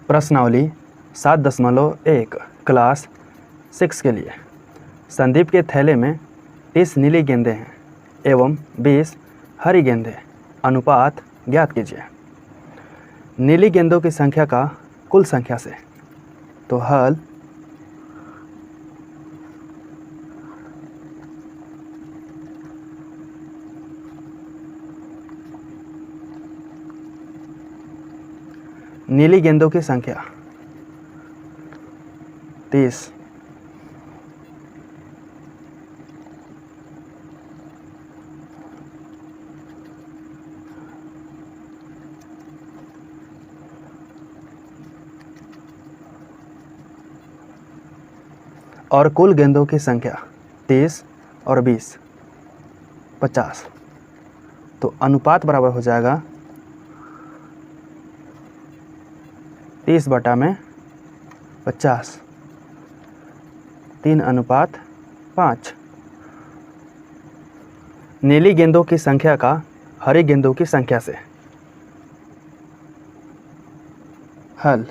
प्रश्नावली 7.1 क्लास 6 के लिए। संदीप के थैले में 30 नीली गेंदें हैं एवं 20 हरी गेंदें। अनुपात ज्ञात कीजिए। नीली गेंदों की संख्या का कुल संख्या से। तो हल नीली गेंदों की संख्या 30 और कुल गेंदों की संख्या 30 और 20 50। तो अनुपात बराबर हो जाएगा 30/50 3:5। नीली गेंदों की संख्या का हरी गेंदों की संख्या से। हल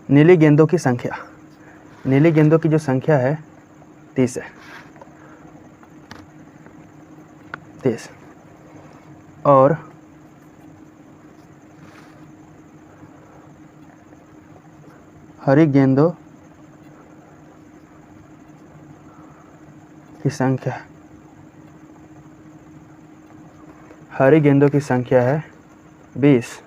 नीली गेंदों की संख्या, नीली गेंदों की जो संख्या है 30 है, 30 और हरी गेंदों की संख्या, हरी गेंदों की संख्या है 20।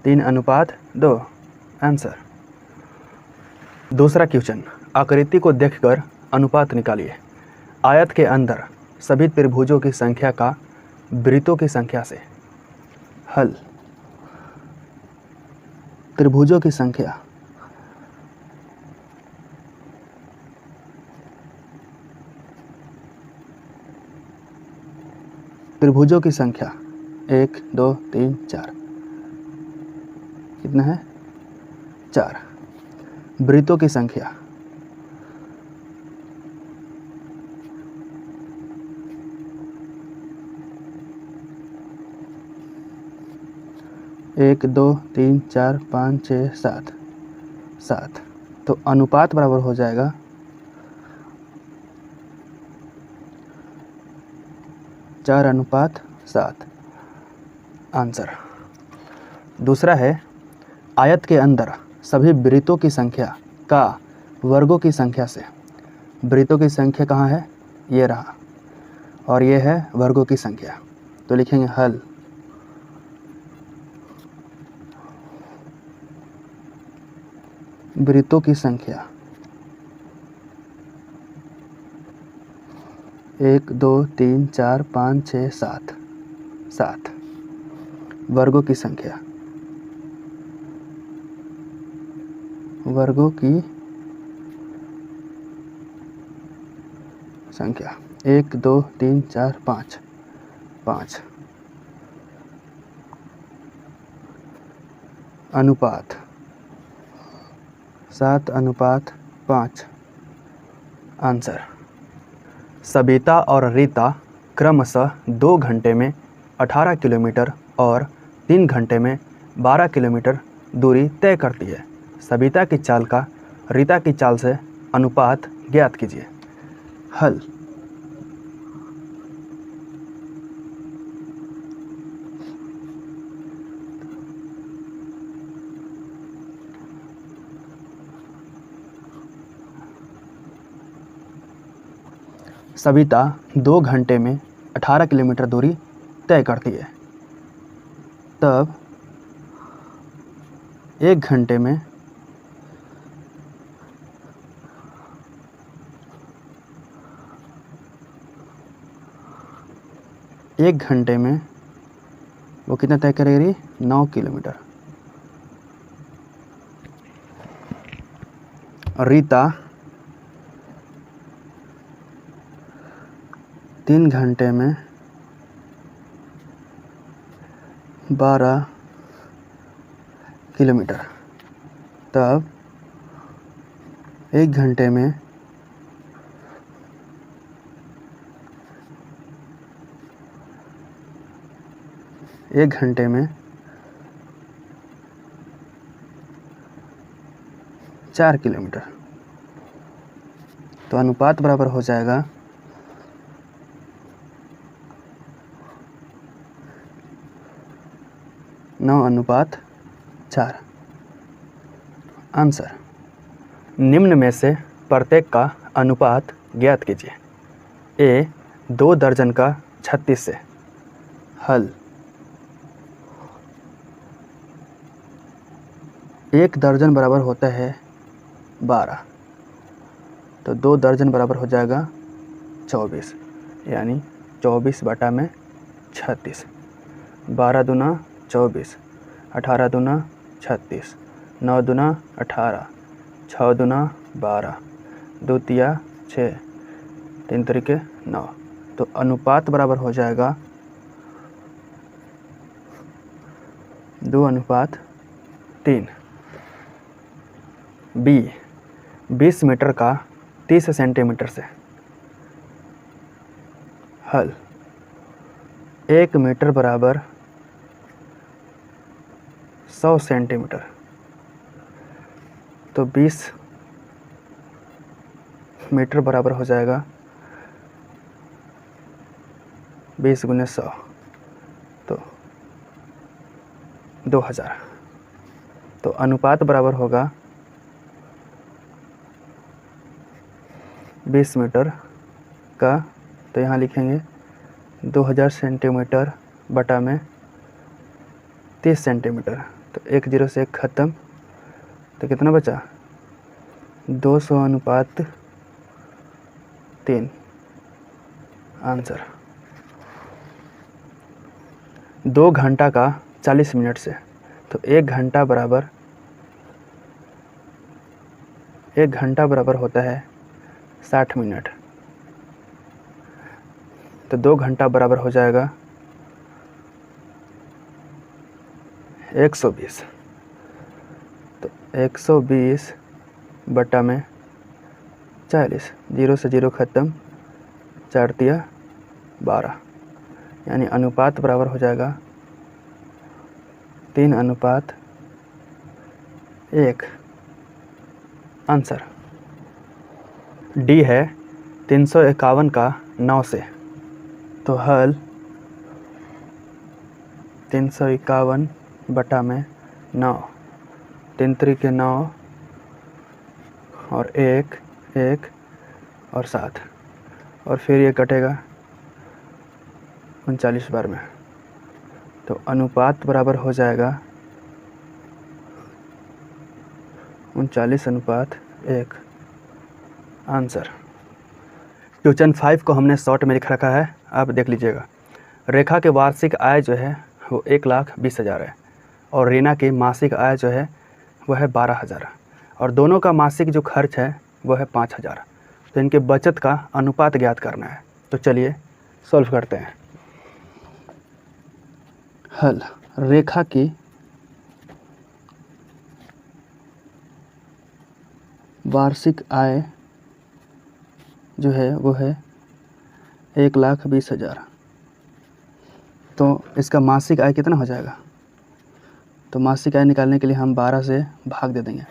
तीन अनुपात 2 आंसर। दूसरा क्वेश्चन, आकृति को देखकर अनुपात निकालिए। आयत के अंदर सभी त्रिभुजों की संख्या का वृत्तों की संख्या से। हल त्रिभुजों की संख्या, त्रिभुजों की संख्या 1 2 3 4। कितना है? 4। वृत्तों की संख्या, एक 2 3 4 5 6 7 7। तो अनुपात बराबर हो जाएगा 4:7 आंसर। दूसरा है, आयत के अंदर सभी वृत्तों की संख्या का वर्गों की संख्या से। वृत्तों की संख्या कहाँ है? ये रहा, और ये है वर्गों की संख्या। तो लिखेंगे हल वृत्तों की संख्या 1 2 3 4 5 6 7 7। वर्गों की संख्या, वर्गों की संख्या 1 2 3 4 5 5। अनुपात 7:5 आंसर। सबिता और रीता क्रमशः 2 घंटे में 18 किलोमीटर और 3 घंटे में 12 किलोमीटर दूरी तय करती है। सबिता की चाल का रीता की चाल से अनुपात ज्ञात कीजिए। हल सबिता 2 घंटे में 18 किलोमीटर दूरी तय करती है, तब 1 घंटे में 1 घंटे में वो कितना तय करेगी? 9 किलोमीटर। रीता 3 घंटे में 12 किलोमीटर, तब 1 घंटे में 4 किलोमीटर। तो अनुपात बराबर हो जाएगा 9:4। आंसर, निम्न में से प्रत्येक का अनुपात ज्ञात कीजिए। ए 2 दर्जन का 36 से। हल, 1 दर्जन बराबर होता है 12, तो 2 दर्जन बराबर हो जाएगा 24, यानी 24 बटा में 36। 12 दूना 24, 18 दूना 36, 9 दूना 18, 6 दूना 12, 2 तिया 6, 3 तरीके 9। तो अनुपात बराबर हो जाएगा 2:3। बी 20 मीटर का 30 सेंटीमीटर से। हल, 1 मीटर बराबर 100 सेंटीमीटर, तो 20 मीटर बराबर हो जाएगा 20 गुने 100, तो 2000। तो अनुपात बराबर होगा 20 मीटर का, तो यहाँ लिखेंगे 2000 सेंटीमीटर बटा में 30 सेंटीमीटर, तो 1 0 से 1 ख़त्म, तो कितना बचा 200:3। आंसर, 2 घंटा का 40 मिनट से। तो 1 घंटा बराबर होता है 60 मिनट, तो 2 घंटा बराबर हो जाएगा 120। तो 120 बटा में 40, 0 से 0 ख़त्म, 4 तिया 12, यानी अनुपात बराबर हो जाएगा 3:1। आंसर, डी है 351 का 9 से। तो हल, 351 बटा में 9, 3 तरीके 9 और 1 1 और 7, और फिर ये कटेगा 39 बार में। तो अनुपात बराबर हो जाएगा 39:1। आंसर, क्वेश्चन 5 को हमने शॉर्ट में लिख रखा है, आप देख लीजिएगा। रेखा के वार्षिक आय जो है वो 1,20,000 है, और रीना की मासिक आय जो है वह है 12,000, और दोनों का मासिक जो खर्च है वह है 5,000। तो इनके बचत का अनुपात ज्ञात करना है। तो चलिए सॉल्व करते हैं। हल, रेखा की वार्षिक आय जो है वो है 1,20,000, तो इसका मासिक आय कितना हो जाएगा? तो मासिक आय निकालने के लिए हम 12 से भाग दे देंगे,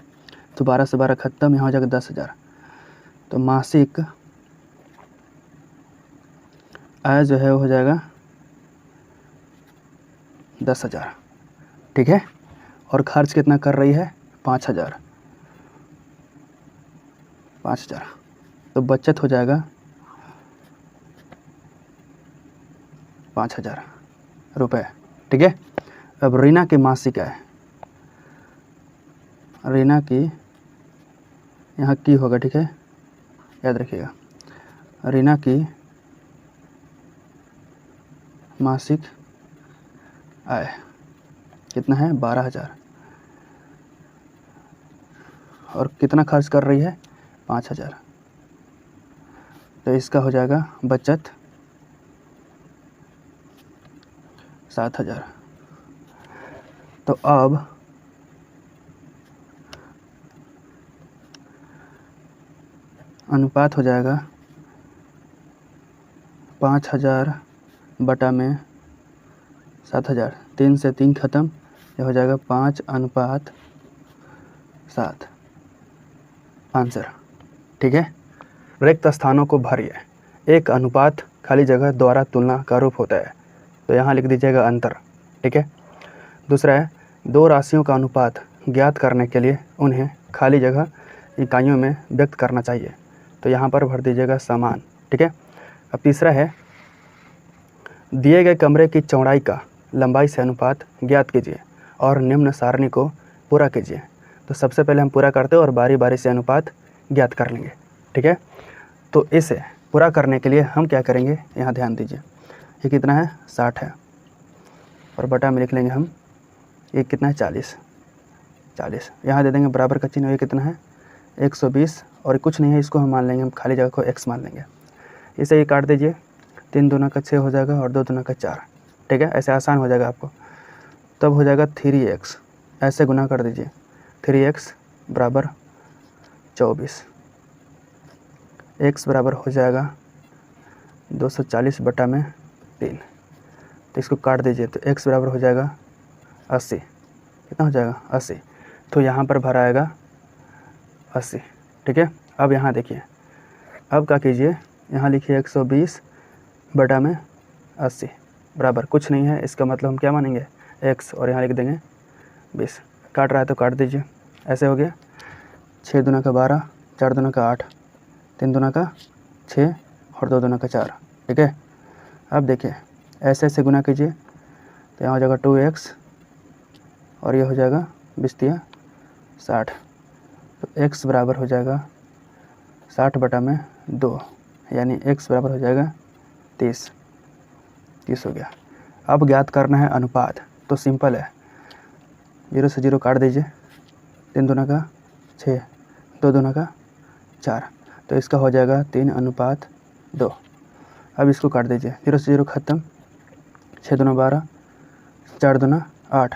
तो 12 से 12 ख़त्म, यहाँ हो जाएगा 10,000। तो मासिक आय जो है वो हो जाएगा 10,000, ठीक है। और खर्च कितना कर रही है? 5,000। तो बचत हो जाएगा 5,000 रुपये, ठीक है। अब रीना की मासिक आय, रीना की यहाँ की होगा, ठीक है, याद रखिएगा। रीना की मासिक आय कितना है? 12,000, और कितना खर्च कर रही है? 5,000। तो इसका हो जाएगा बचत 7,000। तो अब अनुपात हो जाएगा 5,000 बटा में 7,000। 3 से 3 ख़त्म, ये हो जाएगा 5:7 आंसर। ठीक है। रिक्त स्थानों को भरिए। एक अनुपात खाली जगह द्वारा तुलना का रूप होता है, तो यहाँ लिख दीजिएगा अंतर। ठीक है। दूसरा है, दो राशियों का अनुपात ज्ञात करने के लिए उन्हें खाली जगह इकाइयों में व्यक्त करना चाहिए, तो यहाँ पर भर दीजिएगा समान। ठीक है। अब तीसरा है, दिए गए कमरे की चौड़ाई का लंबाई से अनुपात ज्ञात कीजिए और निम्न सारणी को पूरा कीजिए। तो सबसे पहले हम पूरा करते हैं और बारी बारी से अनुपात ज्ञात कर लेंगे। ठीक है। तो इसे पूरा करने के लिए हम क्या करेंगे, यहाँ ध्यान दीजिए। ये कितना है, 60 है, और बटा में लिख लेंगे हम, ये कितना है, 40। यहाँ दे देंगे बराबर का चिन्ह। ये कितना है, 120, और कुछ नहीं है, इसको हम मान लेंगे, हम खाली जगह को x मान लेंगे। इसे ये काट दीजिए, 3 दूना का 6 हो जाएगा और 2 दूना का 4। ठीक है। ऐसे आसान हो जाएगा आपको। तब हो जाएगा 3x, ऐसे गुना कर दीजिए, 3x बराबर 24। x बराबर हो जाएगा 240 बटा में 3। तो इसको काट दीजिए, तो x बराबर हो जाएगा 80। कितना हो जाएगा, 80। तो यहाँ पर भरा आएगा 80। ठीक है। अब यहाँ देखिए, अब क्या कीजिए, यहाँ लिखिए 120 बटा में 80 बराबर कुछ नहीं है, इसका मतलब हम क्या मानेंगे, x, और यहाँ लिख देंगे 20। काट रहा है तो काट दीजिए, ऐसे हो गया। 6 दूना का 12, 4 दूना का 8, 3 दूना का 6 और 2 दूना का 4। ठीक है। अब देखिए, ऐसे ऐसे गुना कीजिए, तो यहाँ हो जाएगा 2x, और ये हो जाएगा 20 60। तो x बराबर हो जाएगा 60 बटा में 2, यानी x बराबर हो जाएगा 30 हो गया। अब ज्ञात करना है अनुपात, तो सिंपल है, 0 से 0 काट दीजिए, 3 दूना का 6, 2 दूना का 4, तो इसका हो जाएगा 3:2। अब इसको काट दीजिए, 0 से 0 ख़त्म, 6 दूना 12, 4 दूना 8,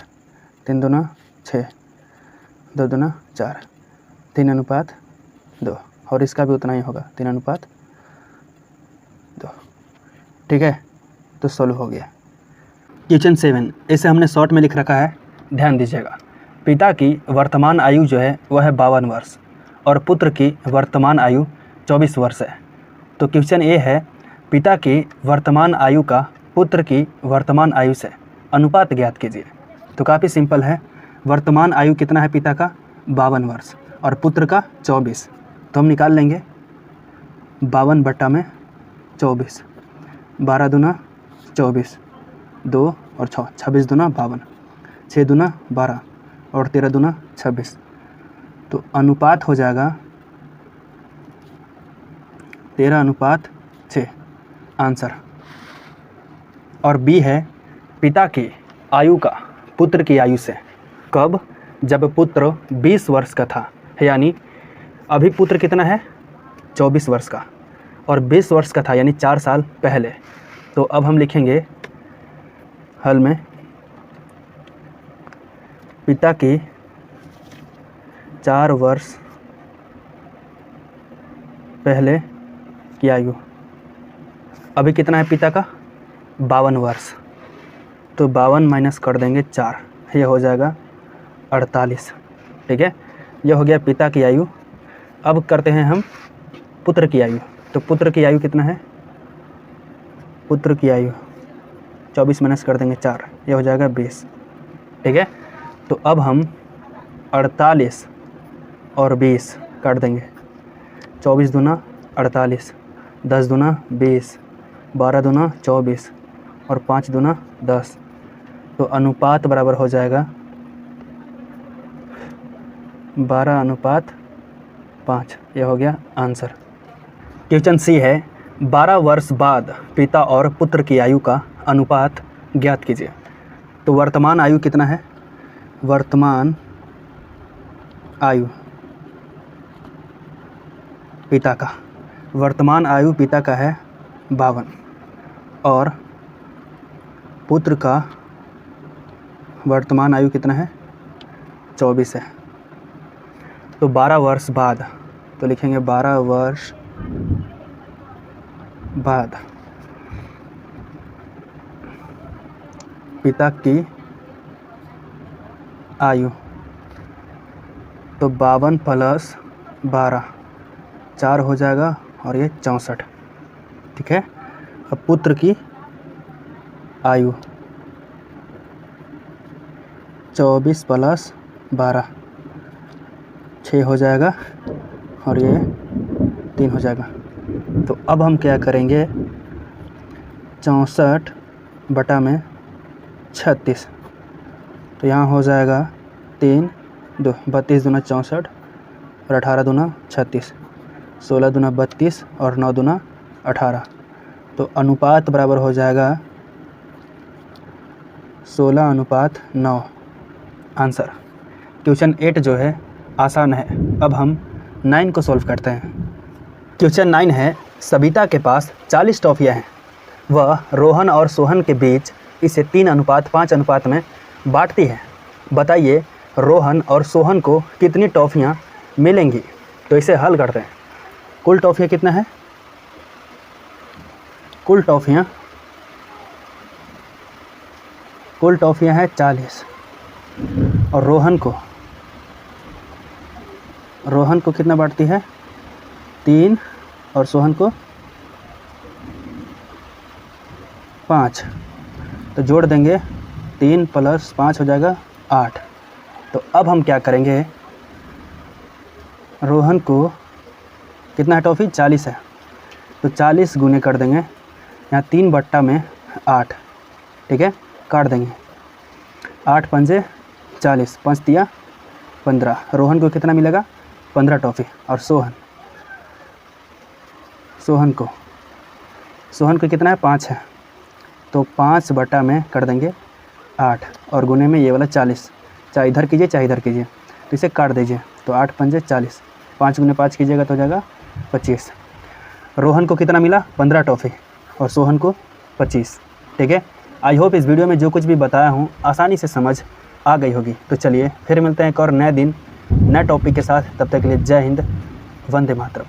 3 दूना 6, 2 दूना 4, 3:2, और इसका भी उतना ही होगा, 3:2। ठीक है। तो सोल्व हो गया। क्वेश्चन 7, इसे हमने शॉर्ट में लिख रखा है, ध्यान दीजिएगा। पिता की वर्तमान आयु जो है वह है 52 वर्ष और पुत्र की वर्तमान आयु 24 वर्ष है। तो क्वेश्चन ये है, पिता की वर्तमान आयु का पुत्र की वर्तमान आयु से अनुपात ज्ञात कीजिए। तो काफ़ी सिंपल है, वर्तमान आयु कितना है पिता का, 52 वर्ष, और पुत्र का 24। तो हम निकाल लेंगे 52 बटा में 24, 12 दूना 24, 2 और 6, 26 दूना 52, 6 दूना 12 और 13 दूना 26। तो अनुपात हो जाएगा 13:6 आंसर। और बी है, पिता की आयु का पुत्र की आयु से, कब, जब पुत्र 20 वर्ष का था, यानी अभी पुत्र कितना है, 24 वर्ष का, और 20 वर्ष का था यानी 4 साल पहले। तो अब हम लिखेंगे हल में, पिता की 4 वर्ष पहले की आयु, अभी कितना है पिता का, 52 वर्ष, तो 52 माइनस कर देंगे 4, ये हो जाएगा 48। ठीक है। यह हो गया पिता की आयु। अब करते हैं हम पुत्र की आयु। तो पुत्र की आयु कितना है, पुत्र की आयु 24 माइनस कर देंगे 4, यह हो जाएगा 20। ठीक है। तो अब हम 48 और 20 काट देंगे, 24 दूना 48, 10 दूना 20, 12 दूना 24 और 5 दूना 10। तो अनुपात बराबर हो जाएगा 12:5, यह हो गया आंसर। क्वेश्चन सी है, 12 वर्ष बाद पिता और पुत्र की आयु का अनुपात ज्ञात कीजिए। तो वर्तमान आयु कितना है, वर्तमान आयु पिता का, वर्तमान आयु पिता का है 52 और पुत्र का वर्तमान आयु कितना है? 24 है। तो 12 वर्ष बाद, तो लिखेंगे 12 वर्ष बाद पिता की आयु, तो 52 + 12 4 हो जाएगा और ये 64। ठीक है। अब पुत्र की आयु 24 + 12 6 हो जाएगा और ये 3 हो जाएगा। तो अब हम क्या करेंगे, 64/36, तो यहाँ हो जाएगा 3 2 32 दूना 64 और 18 दूना 36, 16 दूना 32 और 9 दूना 18। तो अनुपात बराबर हो जाएगा 16:9। आंसर। क्वेश्चन 8 जो है आसान है। अब हम 9 को सॉल्व करते हैं। क्वेश्चन 9 है, सबिता के पास 40 टॉफ़ियाँ हैं। वह रोहन और सोहन के बीच इसे 3:5 में बांटती है। बताइए रोहन और सोहन को कितनी टॉफ़ियाँ मिलेंगी। तो इसे हल करते हैं। कुल टॉफ़ियाँ कितना है? कुल टॉफ़ियाँ है 40। और रोहन को कितना बांटती है? 3 और सोहन को 5। तो जोड़ देंगे, 3 + 5 हो जाएगा 8। तो अब हम क्या करेंगे, रोहन को कितना है टॉफ़ी? 40 है। तो 40 गुने कर देंगे, यहाँ 3/8। ठीक है, काट देंगे। 8 पंजे 40, 5 तिया 15। रोहन को कितना मिलेगा? 15 टॉफ़ी। और सोहन को कितना है? 5 है। तो 5 बटा में कर देंगे 8 और गुने में ये वाला 40। चाहे इधर कीजिए चाहे इधर कीजिए, तो इसे काट दीजिए। तो 8 पंजे 40, 5 गुने 5 कीजिएगा तो हो जाएगा 25। रोहन को कितना मिला? 15 टॉफ़ी और सोहन को 25। ठीक है। आई होप इस वीडियो में जो कुछ भी बताया हूँ आसानी से समझ आ गई होगी। तो चलिए फिर मिलते हैं एक और नए दिन नए टॉपिक के साथ। तब तक के लिए जय हिंद, वंदे मातरम।